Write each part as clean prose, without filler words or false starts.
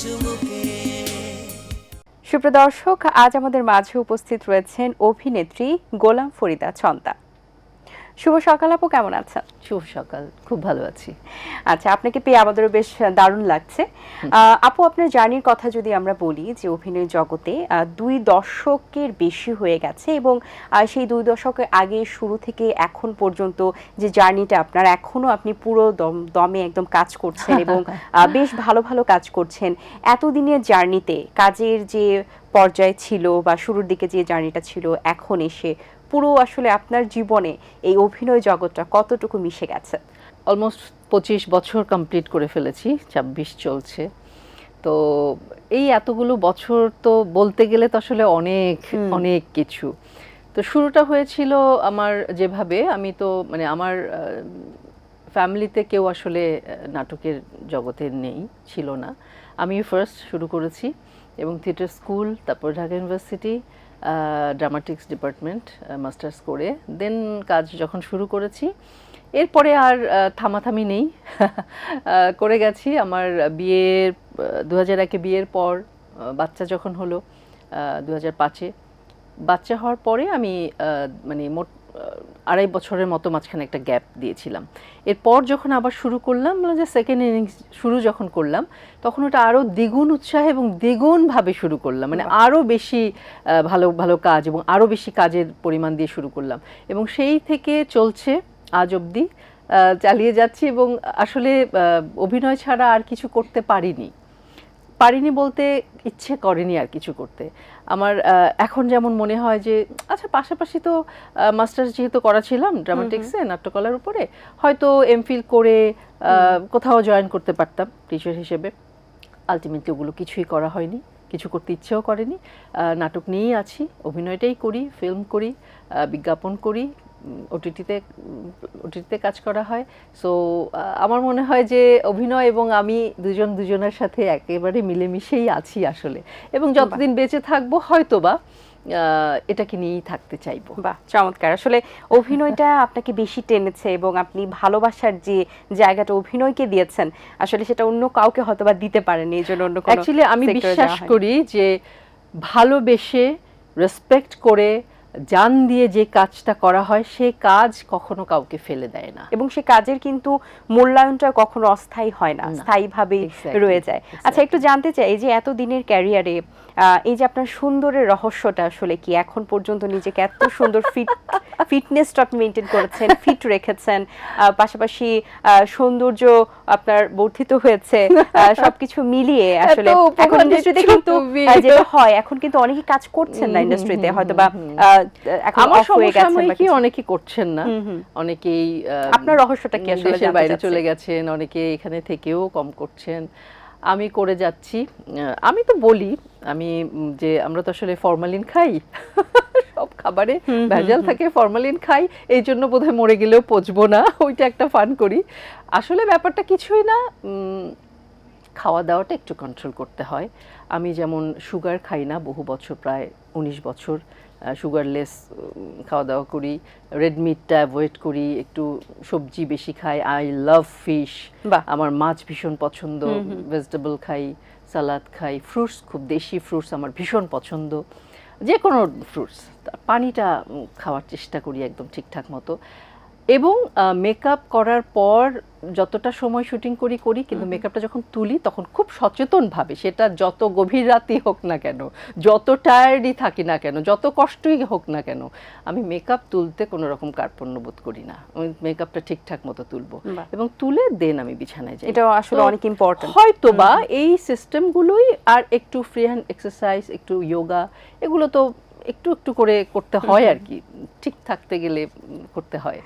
সুমুখে। সুপ্রদর্শক, আজ আমাদের মাঝে উপস্থিত রয়েছেন অভিনেত্রী গোলাম ফরিদা ছন্তা। শুভ সকাল আপু, কেমন আছেন? শুভ সকাল, খুব ভালো আছি। আচ্ছা, আপনাকে পেয়ে আমাদেরও বেশ দারুণ লাগছে। আপু, আপনার জার্নির কথা যদি আমরা বলি, যে অভিনয় জগতে 2 দশকের বেশি হয়ে গেছে এবং সেই 2 দশকের আগে শুরু থেকে এখন পর্যন্ত যে জার্নিটা আপনার, এখনো আপনি পুরো দমে একদম কাজ করছেন এবং বেশ ভালো ভালো কাজ করছেন। এতদিনের জার্নিতে কাজের যে পর্যায় ছিল বা শুরুর দিকে যে জার্নিটা ছিল, এখন এসে পুরো আসলে আপনার জীবনে এই অভিনয় জগৎটা কতটুকু মিশে গেছে? অলমোস্ট 25 বছর কমপ্লিট করে ফেলেছি, 26 চলছে। তো এই এতগুলো বছর তো বলতে গেলে তো আসলে অনেক অনেক কিছু। তো শুরুটা হয়েছিল আমার যেভাবে, আমি তো মানে আমার ফ্যামিলিতে কেউ আসলে নাটকের জগতে নেই, ছিল না। আমি ফার্স্ট শুরু করেছি এবং থিয়েটার স্কুল, তারপর ঢাকা ইউনিভার্সিটি ড্রামাটিক্স ডিপার্টমেন্ট মাস্টার্স করে দেন কাজ যখন শুরু করেছি, এরপরে আর থামাথামি নেই, করে গেছি। আমার বিয়ের 2001-এ বিয়ের পর বাচ্চা যখন হলো 2005-এ, বাচ্চা হওয়ার পরে আমি মানে মোট 2.5 বছরের মতো মাঝখানে একটা গ্যাপ দিয়েছিলাম। এরপর যখন আবার শুরু করলাম, মানে যে সেকেন্ড ইনিংস শুরু যখন করলাম, তখন ওটা আরও দ্বিগুণ উৎসাহ এবং দ্বিগুণভাবে শুরু করলাম, মানে আরও বেশি ভালো ভালো কাজ এবং আরও বেশি কাজের পরিমাণ দিয়ে শুরু করলাম এবং সেই থেকে চলছে আজ অবধি, চালিয়ে যাচ্ছি। এবং আসলে অভিনয় ছাড়া আর কিছু করতে পারিনি বলতে ইচ্ছে করেনি আর কিছু করতে। আমার এখন যেমন মনে হয় যে আচ্ছা, পাশাপাশি তো মাস্টার্স যেহেতু করা ছিলাম ড্রামাটিক্সে, নাট্যকলার উপরে, হয়তো এমফিল করে কোথাও জয়েন করতে পারতাম টিচার হিসেবে। আলটিমেটলি ওগুলো কিছুই করা হয়নি, কিছু করতে ইচ্ছেও করেনি। নাটক নিয়েই আছি, অভিনয়টাই করি, ফিল্ম করি, বিজ্ঞাপন করি, ওটিটিতে কাজ করা হয়। সো আমার মনে হয় যে অভিনয় এবং আমি দুজনের সাথে একেবারে মিলেমিশেই আছি আসলে, এবং যতদিন বেঁচে থাকবো হয়তোবা এটাকে নিয়েই থাকতে চাইবো। বাহ, চমৎকার। আসলে অভিনয়টা আপনাকে বেশি টেনেছে এবং আপনি ভালোবাসার যে জায়গাটা অভিনয়কে দিয়েছেন, আসলে সেটা অন্য কাউকে হয়তোবা দিতে পারেনি। এই জন্য অন্য কোনো অ্যাকচুয়ালি আমি বিশ্বাস করি যে ভালোবেসে, রেসপেক্ট করে, জান দিয়ে যে কাজটা করা হয়, সে কাজ কখনো কাউকে ফেলে দেয় না এবং সে কাজের কিন্তু মূল্যায়নটা কখনো অস্থায়ী হয় না, স্থায়ীভাবেই রয়ে যায়। আচ্ছা, একটু জানতে চাই, এই যে এত দিনের ক্যারিয়ারে এই যে আপনার সুন্দরের রহস্যটা আসলে কি? এখন পর্যন্ত নিজেকে এত সুন্দর ফিটনেসটা আপনি মেনটেন করেছেন, ফিট রেখেছেন, পাশাপাশি সৌন্দর্য আপনার বর্ধিত হয়েছে, সবকিছু মিলিয়ে আসলে এখন ইন্ডাস্ট্রিতে কিন্তু যেটা হয়, এখন কিন্তু অনেকেই কাজ করছেন না ইন্ডাস্ট্রিতে, হয়তোবা এখন অফ হয়ে গেছে, অনেকে করছেন না, অনেকেই আপনার রহস্যটা কি আসলে? দেশের বাইরে চলে গেছেন, অনেকে এখানে থেকেও কম করছেন, আমি করে যাচ্ছি। আমি তো বলি যে আমরা তো আসলে ফরমালিন খাই, সব খাবারে ভেজাল থাকে, ফরমালিন খাই, এই জন্য বোধহয় মরে গেলেও পচবো না, ওইটা একটা ফান করি। আসলে ব্যাপারটা কিছুই না, খাওয়া দাওয়াটা একটু কন্ট্রোল করতে হয়। আমি যেমন সুগার খাই না বহু বছর, প্রায় 19 বছর সুগারলেস খাওয়া দাওয়া করি, রেড মিটটা অ্যাভয়েড করি, একটু সবজি বেশি খাই। আই লাভ ফিশ, আমার মাছ ভীষণ পছন্দ, ভেজিটেবল খাই, সালাদ খাই, ফ্রুটস, খুব দেশি ফ্রুটস আমার ভীষণ পছন্দ, যে কোনো ফ্রুটস। পানিটা খাওয়ার চেষ্টা করি একদম ঠিকঠাক মতো। এবং মেকআপ করার পর যতটা সময় শুটিং করি, কিন্তু মেকআপটা যখন তুলি তখন খুব সচেতনভাবে, সেটা যত গভীর রাতই হোক না কেন, যত টায়ার্ডই থাকি না কেন, যত কষ্টই হোক না কেন, আমি মেকআপ তুলতে কোনো রকম কার্পণ্য বোধ করি না। আমি মেকআপটা ঠিকঠাক মতো তুলবো এবং তুলে দেন আমি বিছানায় যাই। এটা আসলে অনেক ইম্পর্টেন্ট। হয়তোবা এই সিস্টেমগুলোই, আর একটু ফ্রি হ্যান্ড এক্সারসাইজ, একটু যোগা, এগুলো তো একটু একটু করে করতে হয় আর কি, ঠিক থাকতে গেলে করতে হয়।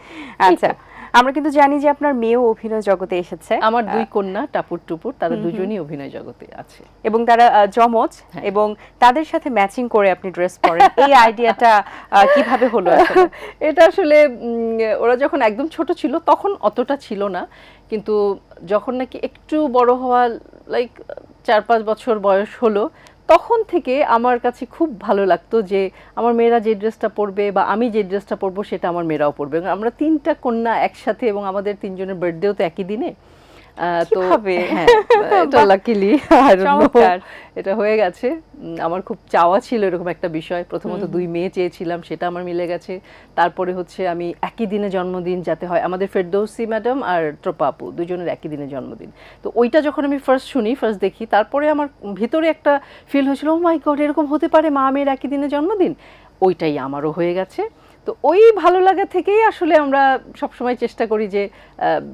আচ্ছা, আমরা কিন্তু জানি যে আপনার মেয়েও অভিনয় জগতে এসেছে। আমার 2 কন্যা টাপুর টুপুর, তারা দুজনই অভিনয় জগতে আছে এবং তারা জমজ, এবং তাদের সাথে ম্যাচিং করে আপনি ড্রেস পরেন। এই আইডিয়াটা কিভাবে হলো আসলে? এটা আসলে ওরা যখন একদম ছোট ছিল তখন অতটা ছিল না, কিন্তু যখন নাকি একটু বড় হওয়া, লাইক 4-5 বছর বয়স হলো, তখন থেকে আমার কাছে খুব ভালো লাগতো যে আমার মেয়েরা যে ড্রেসটা পরবে বা আমি যে ড্রেসটা পরবো সেটা আমার মেয়েরাও পরবে। আমরা 3টা কন্যা একসাথে, এবং আমাদের 3 জনের বার্থডেও তো একই দিনে। তো কিভাবে? হ্যাঁ, এটা লাকিলি চমৎকার। এটা হয়ে গেছে। আমার খুব চাওয়া ছিল এরকম একটা বিষয়। প্রথমত 2 মেয়ে চেয়েছিলাম, সেটা আমার মিলে গেছে। তারপরে হচ্ছে আমি একই দিনে জন্মদিন যাতে হয়, আমাদের ফেরদৌসী ম্যাডাম আর ট্রোপা আপু দুজনের একই দিনে জন্মদিন। তো ওইটা যখন আমি ফার্স্ট দেখি, তারপরে আমার ভিতরে একটা ফিল হয়েছিল, ও মাই গড, এরকম হতে পারে মা মেয়ের একই দিনে জন্মদিন। ওইটাই আমারও হয়ে গেছে। তো ওই ভালো লাগা থেকেই আসলে আমরা সবসময় চেষ্টা করি যে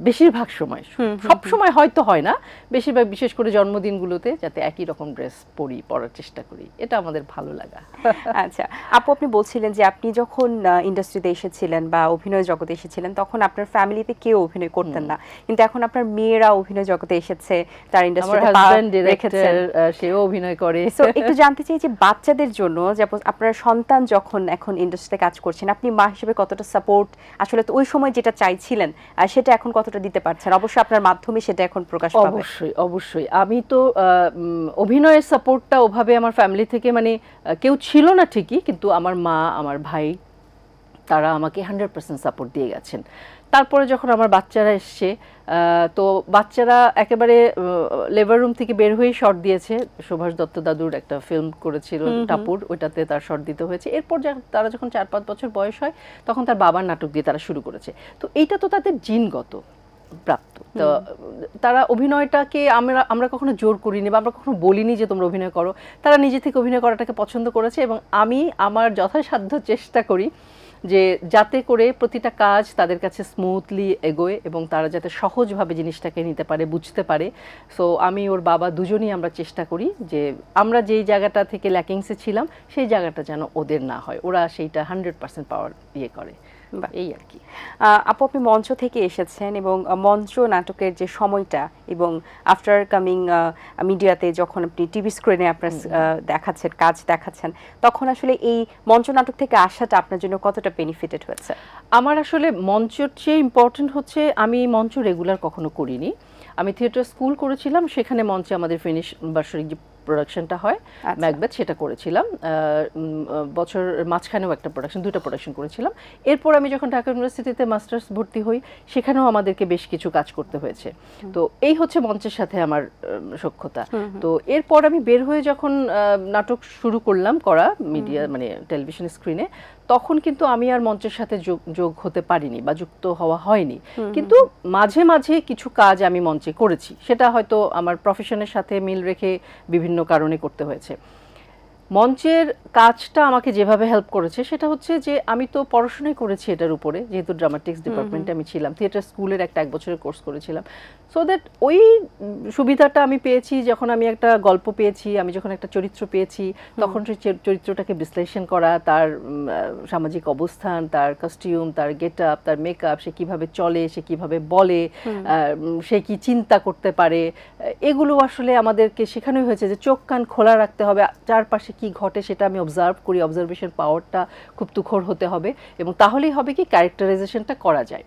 বেশিরভাগ সময়, সব সময় হয়তো হয় না, বেশিরভাগ বিশেষ করে জন্মদিনগুলোতে যাতে একই রকম ড্রেস পরার চেষ্টা করি। এটা আমাদের ভালো লাগা। আচ্ছা আপু, আপনি বলছিলেন যে আপনি যখন ইন্ডাস্ট্রিতে এসেছিলেন বা অভিনয় জগতে এসেছিলেন তখন আপনার ফ্যামিলিতে কেউ অভিনয় করতেন না, কিন্তু এখন আপনার মেয়েরা অভিনয় জগতে এসেছে, তার আমার ইন্ডাস্ট্রিতে হাজবেন্ড ডিরেক্টর, সেও অভিনয় করে। সো একটু জানতে চাই যে বাচ্চাদের জন্য, যেমন আপনার সন্তান যখন এখন ইন্ডাস্ট্রিতে কাজ করছেন, আপনি মা হিসেবে কতটা সাপোর্ট আসলে তো ওই সময় যেটা চাইছিলেন সেটা এখন কতটা দিতে পারছেন? অবশ্যই আপনার মাধ্যমে সেটা এখন প্রকাশ পাবে। অবশ্যই আমি তো অভিনয়ের সাপোর্টটা ওভাবে আমার ফ্যামিলি থেকে মানে কেউ ছিল না ঠিকই, কিন্তু আমার মা, আমার ভাই, তারা আমাকে 100% সাপোর্ট দিয়ে গেছেন। তারপরে যখন আমার বাচ্চারা এসছে, তো বাচ্চারা একেবারে লেবার রুম থেকে বের হয়ে শর্ট দিয়েছে। সুভাষ দত্ত দাদুর একটা ফিল্ম করেছিল টাপুর, ওইটাতে তার শর্ট দিতে হয়েছে। এরপর তারা যখন 4-5 বছর বয়স হয় তখন তার বাবার নাটক দিয়ে তারা শুরু করেছে। তো এইটা তো তাদের জিনগত প্রাপ্ত। তো তারা অভিনয়টাকে আমরা কখনো জোর করিনি বা আমরা কখনো বলিনি যে তোমরা অভিনয় করো। তারা নিজে থেকে অভিনয় করাটাকে পছন্দ করেছে এবং আমি আমার যথাসাধ্য চেষ্টা করি যে যাতে করে প্রতিটা কাজ তাদের কাছে স্মুথলি এগোয় এবং তারা যাতে সহজভাবে জিনিসটাকে নিতে পারে, বুঝতে পারে। সো আমি ওর বাবা দুজনেই আমরা চেষ্টা করি যে আমরা যেই জায়গাটা থেকে ল্যাকিংসে ছিলাম সেই জায়গাটা যেন ওদের না হয়, ওরা সেইটা 100% পাওয়ার করে। এই আর কি। আপু, আপনি মঞ্চ থেকে এসেছেন এবং মঞ্চ নাটকের যে সময়টা এবং আফটার কামিং মিডিয়াতে যখন আপনি টিভি স্ক্রিনে আপনার দেখাচ্ছেন, কাজ দেখাচ্ছেন, তখন আসলে এই মঞ্চ নাটক থেকে আসাটা আপনার জন্য কতটা বেনিফিটেড হয়েছে? আমার আসলে মঞ্চের চেয়ে ইম্পর্টেন্ট হচ্ছে আমি মঞ্চ রেগুলার কখনো করিনি। আমি থিয়েটার স্কুল করেছিলাম, সেখানে মঞ্চে আমাদের ফিনিশ বার্ষিক যে প্রোডাকশনটা হয় ম্যাকবেথ, সেটা করেছিলাম। বছর মাঝখানেও একটা প্রোডাকশন, 2টা প্রোডাকশন করেছিলাম। এরপর আমি যখন ঢাকা ইউনিভার্সিটিতে মাস্টার্স ভর্তি হই, সেখানেও আমাদেরকে বেশ কিছু কাজ করতে হয়েছে। তো এই হচ্ছে মঞ্চের সাথে আমার সখ্যতা। তো এরপর আমি বের হয়ে যখন নাটক শুরু করলাম করা মিডিয়া মানে টেলিভিশন স্ক্রিনে, তখন কিন্তু আমি আর মঞ্চের সাথে যোগ হতে পারিনি বা যুক্ত হওয়া হয়নি। কিন্তু মাঝে মাঝে কিছু কাজ আমি মঞ্চে করেছি, সেটা হয়তো আমার প্রফেশনের সাথে মিল রেখে বিভিন্ন কারণে করতে হয়েছে। মঞ্চের কাজটা আমাকে যেভাবে হেল্প করেছে সেটা হচ্ছে যে আমি তো পড়াশোনাই করেছি এটার উপরে, যেহেতু ড্রামাটিক্স ডিপার্টমেন্টে আমি ছিলাম, থিয়েটার স্কুলের একটা 1 বছরের কোর্স করেছিলাম। সো দ্যাট ওই সুবিধাটা আমি পেয়েছি যখন আমি একটা গল্প পেয়েছি, আমি যখন একটা চরিত্র পেয়েছি, তখন সেই চরিত্রটাকে বিশ্লেষণ করা, তার সামাজিক অবস্থান, তার কস্টিউম, তার গেট আপ, তার মেকআপ, সে কিভাবে চলে, সে কিভাবে বলে, সে কি চিন্তা করতে পারে, এগুলো আসলে আমাদেরকে শেখানোই হয়েছে যে চোখ কান খোলা রাখতে হবে, চারপাশে কি ঘটে সেটা আমি অবজার্ভ করি, অবজারভেশন পাওয়ারটা খুব তুখর হতে হবে এবং তাহলেই হবে কি ক্যারেক্টারাইজেশনটা করা যায়।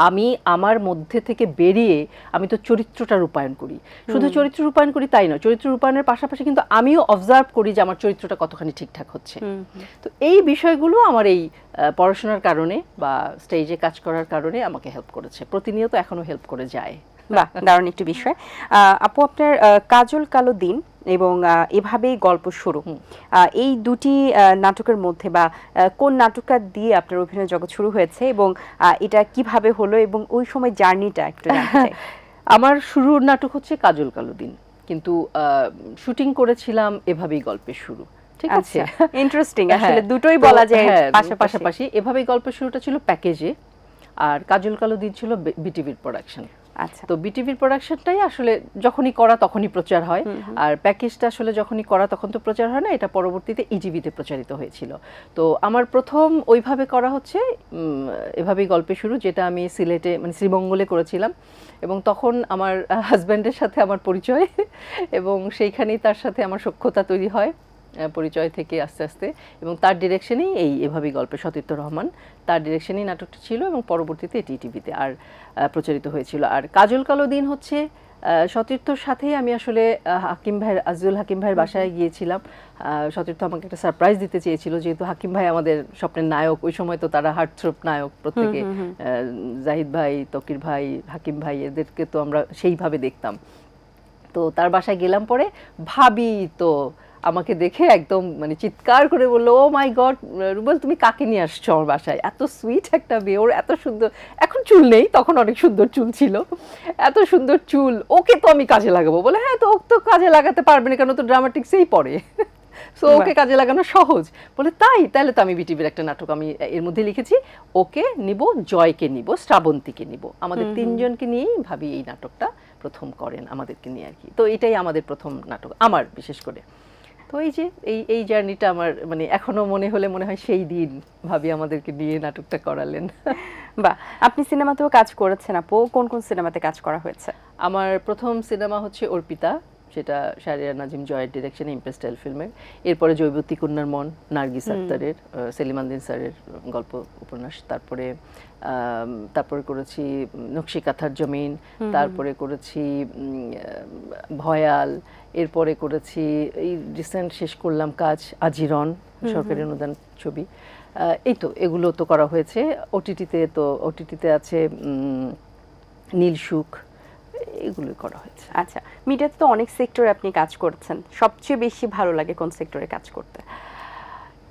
আমি আমার মধ্যে থেকে বেরিয়ে আমি তো চরিত্রটা রূপায়ণ করি, শুধু চরিত্র রূপায়ণ করি তাই নয়, চরিত্র রূপায়ণের পাশাপাশি কিন্তু আমিও অবজার্ভ করি যে আমার চরিত্রটা কতখানি ঠিকঠাক হচ্ছে। তো এই বিষয়গুলো আমার এই পড়াশোনার কারণে বা স্টেজে কাজ করার কারণে আমাকে হেল্প করেছে, প্রতিনিয়ত এখনো হেল্প করে যায়। বাহ, দারুণ একটি বিষয়। আপু, আপনার কাজল কালো দিন এবং এভাবেই গল্প শুরু, এই দুটি নাটকের মধ্যে বা কোন নাটকটা দিয়ে আপনার অভিনয় জগৎ শুরু হয়েছে এবং এটা কিভাবে হলো এবং ওই সময় জার্নিটা একটু জানতে চাই। আমার শুরুর নাটক হচ্ছে কাজল কালো দিন, কিন্তু শুটিং করেছিলাম এভাবেই গল্পের শুরু। ঠিক আছে, ইন্টারেস্টিং, আসলে দুটোই বলা যায় পাশাপাশি। এভাবেই গল্পের শুরুটা ছিল প্যাকেজে, আর কাজল কালো দিন ছিল বিটিভির প্রোডাকশন। আচ্ছা, তো বিটিভির প্রোডাকশনটাই আসলে যখনই করা তখনই প্রচার হয়, আর প্যাকেজটা আসলে যখনই করা তখন তো প্রচার হয় না, এটা পরবর্তীতে ইটিভিতে প্রচারিত হয়েছিল। তো আমার প্রথম ওইভাবে করা হচ্ছে এভাবেই গল্পে শুরু, যেটা আমি সিলেটে মানে শ্রীমঙ্গলে করেছিলাম এবং তখন আমার হাজব্যান্ডের সাথে আমার পরিচয় এবং সেইখানেই তার সাথে আমার সখ্যতা তৈরি হয় পরিচয় থেকে আস্তে আস্তে, এবং তার ডিরেকশনেই এভাবেই গল্পে সতীর্থ রহমান, তার ডিরেকশনেই নাটকটা ছিল এবং পরবর্তীতে এটি টিভিতে আর প্রচারিত হয়েছিল। আর কাজল কালো দিন হচ্ছে সতীর্থর সাথেই আমি আসলে হাকিম ভাই, আজিজুল হাকিম ভাইয়ের বাসায় গিয়েছিলাম। সতীর্থ আমাকে একটা সারপ্রাইজ দিতে চেয়েছিল, যেহেতু হাকিম ভাই আমাদের স্বপ্নের নায়ক, ওই সময় তো তারা হার্টথ্রোব নায়ক প্রত্যেকে, জাহিদ ভাই, তকির ভাই, হাকিম ভাই, এদেরকে তো আমরা সেইভাবে দেখতাম। তো তার বাসায় গেলাম, পরে ভাবি তো আমাকে দেখে একদম মানে চিৎকার করে বললো, ও মাই গড রুবেল, তুমি কাকে নিয়ে আসছো আমার বাসায়? এত সুইট একটা মেয়ে, ওর এত সুন্দর, এখন চুল নেই, তখন অনেক সুন্দর চুল ছিল, এত সুন্দর চুল, ওকে তো আমি কাজে লাগাবো। বলে হ্যাঁ, তো ওকে তো কাজে লাগাতে পারবে না, কেন, তো ড্রামাটিক্সেই পড়ে, সো ওকে কাজে লাগানো সহজ। বলে তাই, তাহলে তো আমি বিটিভির একটা নাটক আমি এর মধ্যে লিখেছি, ওকে নিব, জয়কে নিব, শ্রাবন্তীকে নিব, আমাদের তিনজনকে নিয়েই ভাবি এই নাটকটা প্রথম করেন আমাদেরকে নিয়ে আর কি। তো এটাই আমাদের প্রথম নাটক আমার, বিশেষ করে। তো এই যে এই জার্নিটা আমার মানে এখনো মনে হলে মনে হয় সেই দিন ভাবি আমাদেরকে নিয়ে নাটকটা করালেন। বাহ, আপনি সিনেমাতেও কাজ করেছেন আপু, কোন কোন সিনেমাতে কাজ করা হয়েছে? আমার প্রথম সিনেমা হচ্ছে অর্পিতা, সেটা শাহরিয়ার নাজিম জয়ের ডিরেকশনে, ইমপ্রেস টেল ফিল্মের। এরপরে জৈবতী কন্যার মন, নার্গিস আক্তারের, সেলিমানদিন স্যারের গল্প উপন্যাস। তারপরে করেছি নকশি কাঁথার জমিন, তারপরে করেছি ভয়াল, এরপরে করেছি এই রিসেন্ট শেষ করলাম কাজ আজীরন, সরকারি অনুদান ছবি। এই তো এগুলো তো করা হয়েছে। ওটিটিতে আছে নীলসুখ, এগুলোই করা হয়েছে। আচ্ছা, মিডিয়াতে তো অনেক সেক্টরে আপনি কাজ করছেন, সবচেয়ে বেশি ভালো লাগে কোন সেক্টরে কাজ করতে?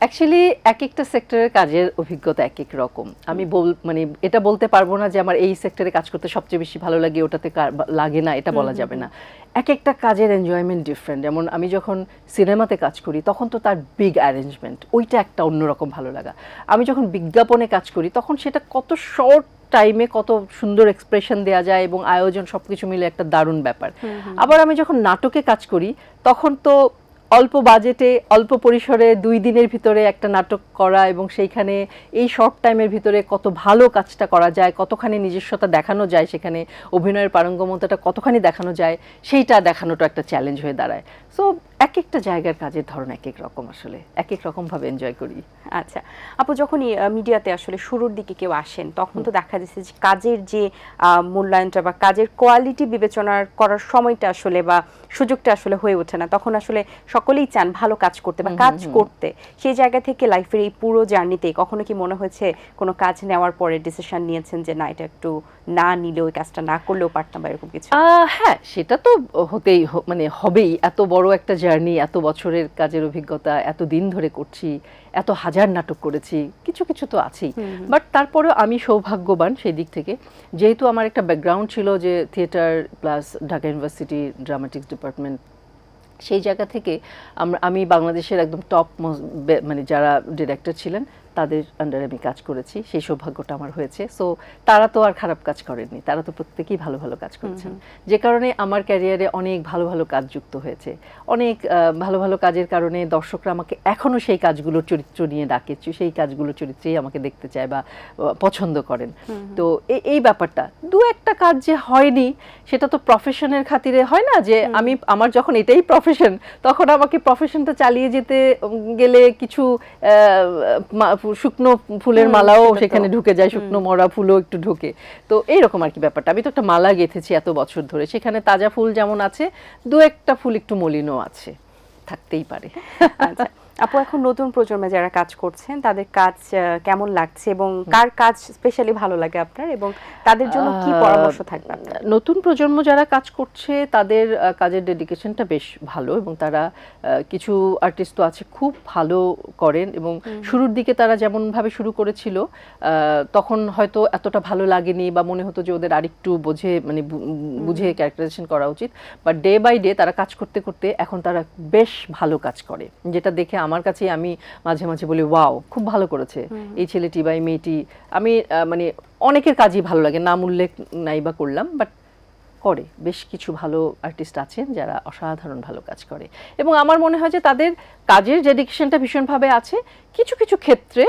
অ্যাকচুয়ালি এক একটা সেক্টরের কাজের অভিজ্ঞতা এক এক রকম। আমি মানে এটা বলতে পারবো না যে আমার এই সেক্টরে কাজ করতে সবচেয়ে বেশি ভালো লাগে, ওটাতে লাগে না, এটা বলা যাবে না। এক একটা কাজের এনজয়মেন্ট ডিফারেন্ট। যেমন আমি যখন সিনেমাতে কাজ করি তখন তো তার বিগ অ্যারেঞ্জমেন্ট, ওইটা একটা অন্যরকম ভালো লাগা। আমি যখন বিজ্ঞাপনে কাজ করি তখন সেটা কত শর্ট টাইমে কত সুন্দর এক্সপ্রেশন দেওয়া যায় এবং আয়োজন সবকিছু মিলে একটা দারুণ ব্যাপার। আবার আমি যখন নাটকে কাজ করি তখন তো অল্প বাজেটে অল্প পরিসরে 2 দিনের ভিতরে একটা নাটক করা, এবং সেইখানে এই শর্ট টাইমের ভিতরে কত ভালো কাজটা করা যায়, কতখানি নিজস্বতা দেখানো যায়, সেখানে অভিনয়ের পারঙ্গমতাটা কতখানি দেখানো যায়, সেইটা দেখানোটা একটা চ্যালেঞ্জ হয়ে দাঁড়ায়। সো এক একটা জায়গার কাজের ধরন এক এক রকম, আসলে এক এক রকমভাবে এনজয় করি। আচ্ছা আপু, যখনই মিডিয়াতে আসলে শুরুর দিকে কেউ আসেন তখন তো দেখা যাচ্ছে যে কাজের যে মূল্যায়নটা বা কাজের কোয়ালিটি বিবেচনা করার সময়টা আসলে বা সুযোগটা আসলে হয়ে ওঠে না, তখন আসলে সকলেই চান ভালো কাজ করতে বা কাজ করতে। সেই জায়গা থেকে লাইফের এই পুরো জার্নিতে কখনো কি মনে হয়েছে কোনো কাজ নেওয়ার পরে ডিসিশন নিয়েছেন যে না, এটা একটু না নিলেও, এই কাজটা না করলেও পারতাম বা এরকম কিছু? হ্যাঁ, সেটা তো মানে হবেই। এত বড় একটা জার্নি, এত বছরের কাজের অভিজ্ঞতা, এত দিন ধরে করছি, এত হাজার নাটক করেছি, কিছু কিছু তো আছেই। বাট তারপরেও আমি সৌভাগ্যবান সেই দিক থেকে, যেহেতু আমার একটা ব্যাকগ্রাউন্ড ছিল যে theatre plus Dhaka university ড্রামাটিক্স department, সেই জায়গা থেকে আমি বাংলাদেশের একদম টপ মানে যারা ডিরেক্টর ছিলেন তাদের আন্ডারে আমি কাজ করেছি, সেই সৌভাগ্যটা আমার হয়েছে। সো তারা তো আর খারাপ কাজ করেননি, তারা তো প্রত্যেকেই ভালো ভালো কাজ করেছেন, যে কারণে আমার ক্যারিয়ারে অনেক ভালো ভালো কাজ যুক্ত হয়েছে। অনেক ভালো ভালো কাজের কারণে দর্শকরা আমাকে এখনও সেই কাজগুলোর চরিত্র নিয়ে ডাকে, সেই কাজগুলোর চরিত্রেই আমাকে দেখতে চায় বা পছন্দ করেন। তো এই ব্যাপারটা, দু একটা কাজ যে হয়নি সেটা তো প্রফেশনের খাতিরে হয় না, যে আমার যখন এটাই প্রফেশন তখন আমাকে প্রফেশনটা চালিয়ে যেতে গেলে কিছু শুকনো ফুলের মালাও সেখানে ঢুকে যায়, শুকনো মরা ফুলও একটু ঢুকে। তো এইরকম আর কি ব্যাপারটা। আমি তো একটা মালা গেঁথেছি এত বছর ধরে, সেখানে তাজা ফুল যেমন আছে, দু একটা ফুল একটু মলিনও আছে, থাকতেই পারে। আচ্ছা আপু, এখন নতুন প্রজন্মে যারা কাজ করছেন তাদের কাজ কেমন লাগছে এবং কার কাজ স্পেশালি ভালো লাগে আপনার, এবং তাদের জন্য কি পরামর্শ থাকবে আপনার? নতুন প্রজন্ম যারা কাজ করছে তাদের কাজের ডেডিকেশনটা বেশ ভালো, এবং তারা কিছু আর্টিস্ট তো আছে খুব ভালো করেন, এবং শুরুর দিকে তারা যেমনভাবে শুরু করেছিল তখন হয়তো এতটা ভালো লাগেনি বা মনে হতো যে ওদের আরেকটু বুঝে ক্যারেক্টারাইজেশন করা উচিত। বাট ডে বাই ডে তারা কাজ করতে করতে এখন তারা বেশ ভালো কাজ করে, যেটা দেখে আমার কাছে আমি মাঝে মাঝে বলি ওয়াও, খুব ভালো করেছে এই ছেলেটি বা এই মেয়েটি। আমি মানে অনেকের কাজই ভালো লাগে, নাম উল্লেখ নাই বা করলাম, বাট করে বেশ কিছু ভালো আর্টিস্ট আছেন যারা অসাধারণ ভালো কাজ করে, এবং আমার মনে হয় যে তাদের কাজের ডেডিকেশনটা ভীষণভাবে আছে। কিছু কিছু ক্ষেত্রে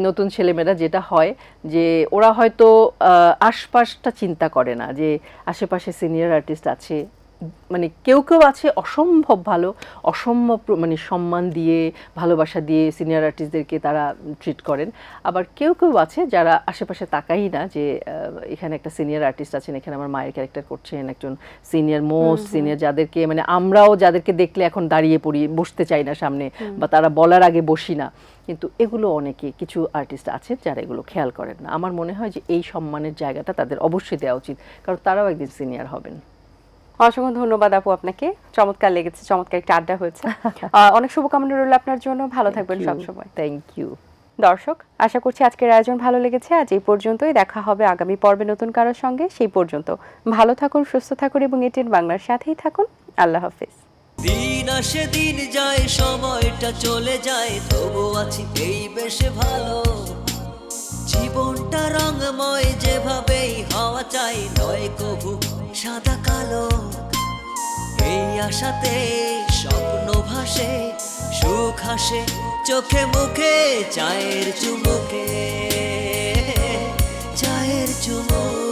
নতুন ছেলেমেয়েরা যেটা হয় যে ওরা হয়তো আশপাশটা চিন্তা করে না, যে আশেপাশে সিনিয়র আর্টিস্ট আছে, মানে কেউ কেউ আছে অসম্ভব ভালো, অসম্ভব মানে সম্মান দিয়ে ভালোবাসা দিয়ে সিনিয়র আর্টিস্টদেরকে তারা ট্রিট করেন। আবার কেউ কেউ আছে যারা আশেপাশে তাকাই না যে এখানে একটা সিনিয়র আর্টিস্ট আছেন, এখানে আমার মায়ের ক্যারেক্টার করছেন একজন সিনিয়র, মোস্ট সিনিয়র, যাদেরকে মানে আমরাও যাদেরকে দেখলে এখন দাঁড়িয়ে পড়ি, বসতে চাই না সামনে, বা তারা বলার আগে বসি না। কিন্তু এগুলো অনেকে কিছু আর্টিস্ট আছেন যারা এগুলো খেয়াল করেন না। আমার মনে হয় যে এই সম্মানের জায়গাটা তাদের অবশ্যই দেওয়া উচিত, কারণ তারাও একদিন সিনিয়র হবেন। অসংখ্য ধন্যবাদ আপু আপনাকে, চমৎকার লেগেছে, চমৎকার একটা আড্ডা হয়েছে। অনেক শুভকামনা রইল আপনার জন্য, ভালো থাকবেন সবসময়। Thank you. দর্শক, আশা করছি আজকের আয়োজন ভালো লেগেছে। আজ এই পর্যন্তই, দেখা হবে আগামী পর্বে নতুন কারোর সঙ্গে। সেই পর্যন্ত ভালো থাকুন, সুস্থ থাকুন এবং এটিএন বাংলার সাথেই থাকুন। আল্লাহ হাফেজ। দিন আসে দিন যায়, সময়টা চলে যায়, তবু আছি এই বেশ ভালো। জীবনটা রঙময়, যেভাবেই হওয়া চাই, নয় কভু সাদা কালো। এই আশাতে স্বপ্ন ভাসে, সুখ হাসে চোখে মুখে, চায়ের চুমুকে, চায়ের চুমুক।